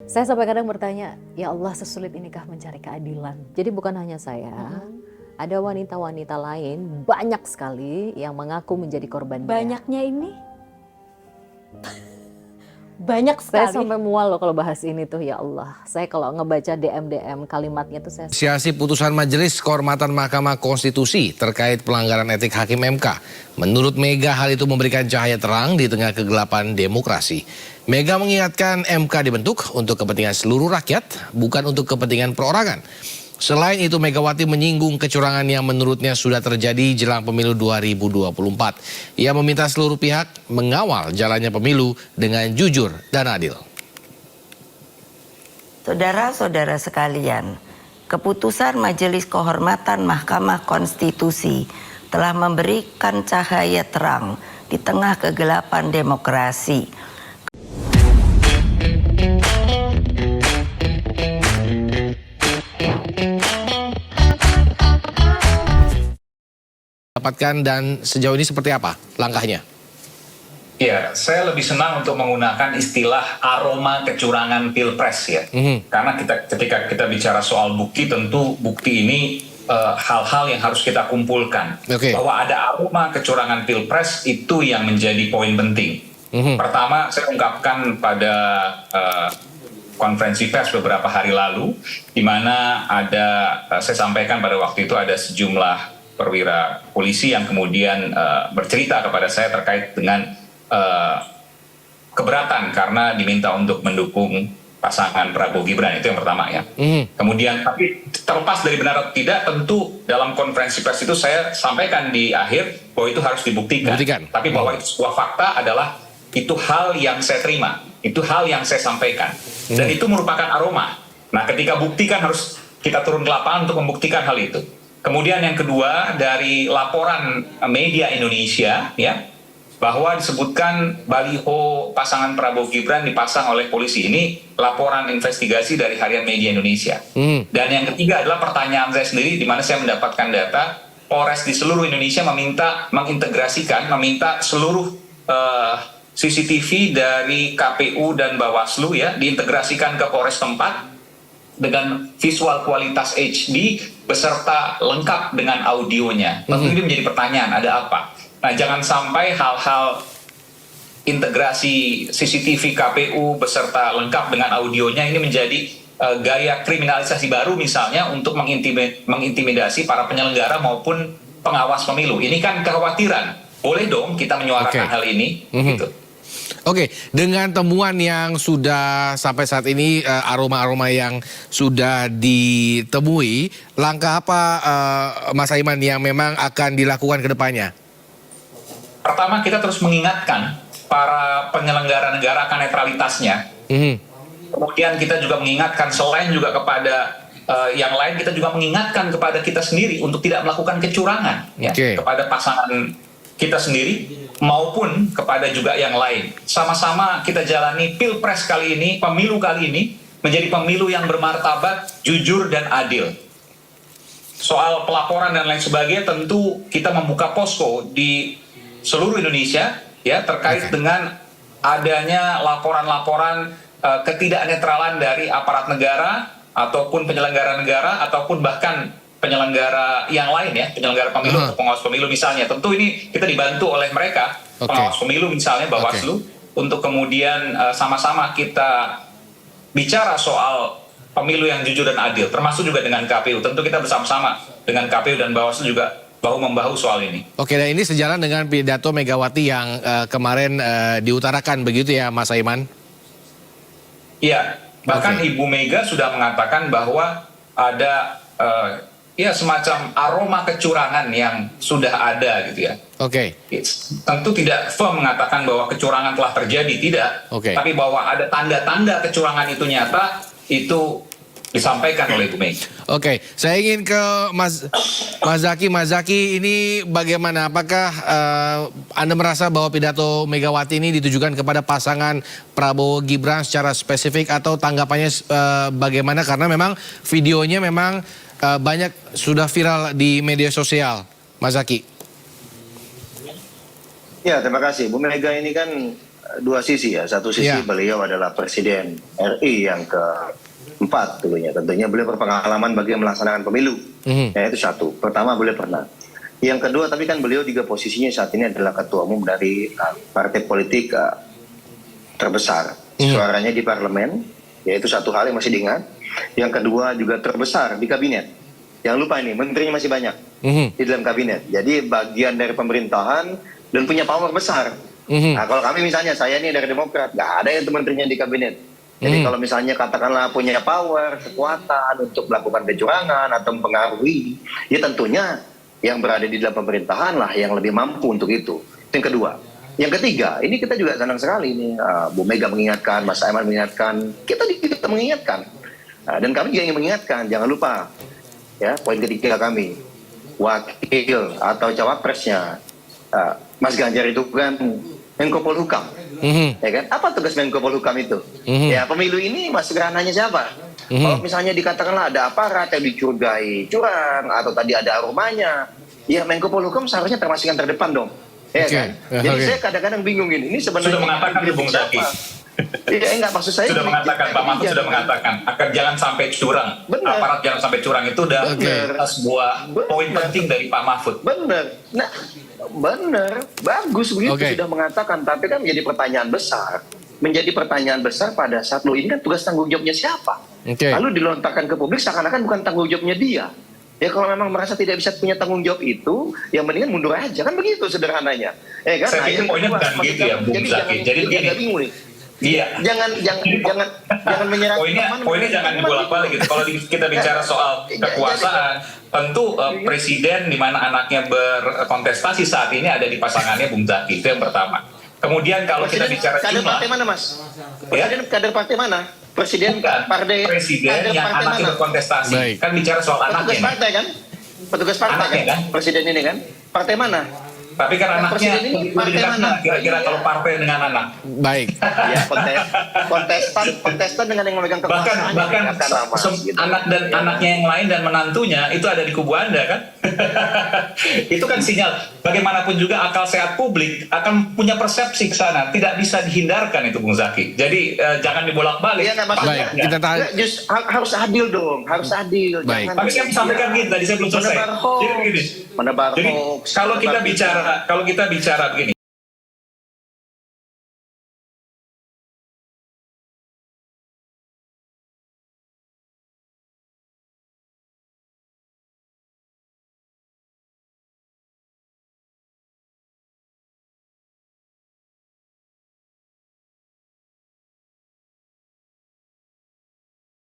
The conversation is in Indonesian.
Saya sampai kadang bertanya, ya Allah sesulit inikah mencari keadilan? Jadi bukan hanya saya, ada wanita-wanita lain banyak sekali yang mengaku menjadi korban dia. Banyaknya ini banyak Saya sekali. sampai mual loh kalau bahas ini tuh, ya Allah. Saya kalau ngebaca DM kalimatnya tuh saya... Apresiasi putusan Majelis Kehormatan Mahkamah Konstitusi terkait pelanggaran etik Hakim MK. Menurut Mega, hal itu memberikan cahaya terang di tengah kegelapan demokrasi. Mega mengingatkan MK dibentuk untuk kepentingan seluruh rakyat, bukan untuk kepentingan perorangan. Selain itu, Megawati menyinggung kecurangan yang menurutnya sudah terjadi jelang pemilu 2024. Ia meminta seluruh pihak mengawal jalannya pemilu dengan jujur dan adil. Saudara-saudara sekalian, keputusan Majelis Kehormatan Mahkamah Konstitusi telah memberikan cahaya terang di tengah kegelapan demokrasi. Dapatkan dan sejauh ini seperti apa langkahnya? Ya, saya lebih senang untuk menggunakan istilah aroma kecurangan pilpres ya. Karena ketika kita bicara soal bukti, tentu bukti ini hal-hal yang harus kita kumpulkan. Bahwa ada aroma kecurangan pilpres itu yang menjadi poin penting. Pertama, saya ungkapkan pada konferensi pers beberapa hari lalu, di mana saya sampaikan pada waktu itu ada sejumlah perwira polisi yang kemudian bercerita kepada saya terkait dengan keberatan karena diminta untuk mendukung pasangan Prabowo Gibran. Itu yang pertama ya. Kemudian tapi terlepas dari benar atau tidak, tentu dalam konferensi pers itu saya sampaikan di akhir bahwa itu harus dibuktikan. Tapi bahwa itu sebuah fakta adalah itu hal yang saya terima, itu hal yang saya sampaikan, dan itu merupakan aroma. Nah, ketika buktikan harus kita turun ke lapangan untuk membuktikan hal itu. Kemudian yang kedua, dari laporan media Indonesia ya, bahwa disebutkan baliho pasangan Prabowo Gibran dipasang oleh polisi. Ini laporan investigasi dari Harian Media Indonesia. Dan yang ketiga adalah pertanyaan saya sendiri, di mana saya mendapatkan data Polres di seluruh Indonesia meminta seluruh CCTV dari KPU dan Bawaslu ya diintegrasikan ke Polres tempat dengan visual kualitas HD beserta lengkap dengan audionya. Tentu ini menjadi pertanyaan, ada apa? Nah, jangan sampai hal-hal integrasi CCTV KPU beserta lengkap dengan audionya ini menjadi gaya kriminalisasi baru misalnya untuk mengintimidasi para penyelenggara maupun pengawas pemilu. Ini kan kekhawatiran. Boleh dong kita menyuarakan hal ini. Gitu. Oke, dengan temuan yang sudah sampai saat ini, aroma-aroma yang sudah ditemui, langkah apa Mas Aiman yang memang akan dilakukan ke depannya? Pertama, kita terus mengingatkan para penyelenggara negara akan netralitasnya. Kemudian kita juga mengingatkan selain juga kepada yang lain, kita juga mengingatkan kepada kita sendiri untuk tidak melakukan kecurangan ya, kepada pasangan kita sendiri maupun kepada juga yang lain. Sama-sama kita jalani pilpres kali ini, pemilu kali ini menjadi pemilu yang bermartabat, jujur dan adil. Soal pelaporan dan lain sebagainya tentu kita membuka posko di seluruh Indonesia ya terkait dengan adanya laporan-laporan ketidaknetralan dari aparat negara ataupun penyelenggara negara ataupun bahkan penyelenggara yang lain ya, penyelenggara pemilu atau pengawas pemilu misalnya. Tentu ini kita dibantu oleh mereka, pengawas pemilu misalnya Bawaslu, untuk kemudian sama-sama kita bicara soal pemilu yang jujur dan adil, termasuk juga dengan KPU. Tentu kita bersama-sama dengan KPU dan Bawaslu juga bahu-membahu soal ini. Oke, dan ini sejalan dengan pidato Megawati yang kemarin diutarakan begitu ya Mas Aiman? Iya, bahkan Ibu Mega sudah mengatakan bahwa ada ya semacam aroma kecurangan yang sudah ada gitu ya. Tentu tidak firm mengatakan bahwa kecurangan telah terjadi, tidak. Tapi bahwa ada tanda-tanda kecurangan itu nyata, itu disampaikan oleh Ibu Mega. Saya ingin ke Mas Zaky. Mas Zaky, ini bagaimana? Apakah Anda merasa bahwa pidato Megawati ini ditujukan kepada pasangan Prabowo Gibran secara spesifik atau tanggapannya bagaimana? Karena memang videonya memang banyak sudah viral di media sosial, Mas Zaky. Ya, terima kasih. Bu Mega ini kan dua sisi ya. Satu sisi Ya. beliau adalah Presiden RI yang keempat dulunya. Tentunya beliau berpengalaman bagi melaksanakan pemilu. Ya, itu satu. Pertama beliau pernah. Yang kedua, tapi kan beliau juga posisinya saat ini adalah ketua umum dari partai politik terbesar. Suaranya di parlemen, yaitu satu hal yang masih diingat. Yang kedua juga terbesar di kabinet. Jangan lupa ini, menterinya masih banyak di dalam kabinet. Jadi bagian dari pemerintahan dan punya power besar. Nah, kalau kami misalnya, saya ini dari Demokrat, nggak ada yang menterinya di kabinet. Jadi kalau misalnya katakanlah punya power, kekuatan untuk melakukan kecurangan atau mempengaruhi, ya tentunya yang berada di dalam pemerintahan lah yang lebih mampu untuk itu. Itu yang kedua. Yang ketiga, ini kita juga senang sekali nih, Bu Mega mengingatkan, Mas Aiman mengingatkan, kita mengingatkan. Dan kami juga ingin mengingatkan, jangan lupa, ya poin ketiga kami, wakil atau cawapresnya Mas Ganjar itu kan Menko Polhukam, ya kan? Apa tugas Menko Polhukam itu? Ya pemilu ini masuk ranahnya siapa? Kalau misalnya dikatakanlah ada aparat yang dicurigai curang atau tadi ada aromanya, ya Menko Polhukam seharusnya termasuk yang terdepan dong. Ya kan? Jadi saya kadang-kadang bingung ini sebenarnya Sudah mengatakan Bung Zaki. Iya, enggak, maksud saya Sudah mengatakan, Pak Mahfud sudah mengatakan akan jangan sampai curang. Benar. Aparat jangan sampai curang itu udah sebuah poin penting dari Pak Mahfud. Benar. Nah, benar, bagus begitu sudah mengatakan, tapi kan menjadi pertanyaan besar. Menjadi pertanyaan besar pada saat lo ini kan tugas tanggung jawabnya siapa? Lalu dilontarkan ke publik seakan-akan bukan tanggung jawabnya dia. Ya kalau memang merasa tidak bisa punya tanggung jawab itu, yang mendingan mundur aja, kan begitu sederhananya. Kan? Saya pikir poinnya bukan gitu ya, Bung Zaki. Jadi begini. Bingung nih. Iya. Jangan menyerang. Poinnya jangan dibolak-balik gitu. Kalau kita bicara soal kekuasaan, tentu presiden di mana anaknya berkontestasi saat ini ada di pasangannya Bung Zaki. Itu yang pertama. Kemudian kalau kita bicara kader jumlah, partai mana, Mas? Ya? Presiden kader partai mana? Presiden bukan presiden yang partai anaknya mana? berkontestasi. Kan bicara soal Petugas anaknya. partai kan? Petugas partai Anaknya kan? Presiden ini kan? Partai mana? Tapi kan anaknya presiden ini partai dekat mana? kira-kira kalau partai dengan anak. Baik. Ya, kontestan dengan yang memegang kekuasaan. Bahkan gitu. anak dan anaknya yang lain dan menantunya itu ada di kubu Anda kan? Itu kan sinyal bagaimanapun juga akal sehat publik akan punya persepsi ke sana, tidak bisa dihindarkan itu Bung Zaki. Jadi jangan dibolak-balik. Iya, maksudnya. Baik, kita tahan. Harus adil dong, harus adil. Baik. Tapi saya sampaikan gitu tadi saya belum selesai. Jadi begini. Menebar Jadi hoax. kalau kita bicara begini.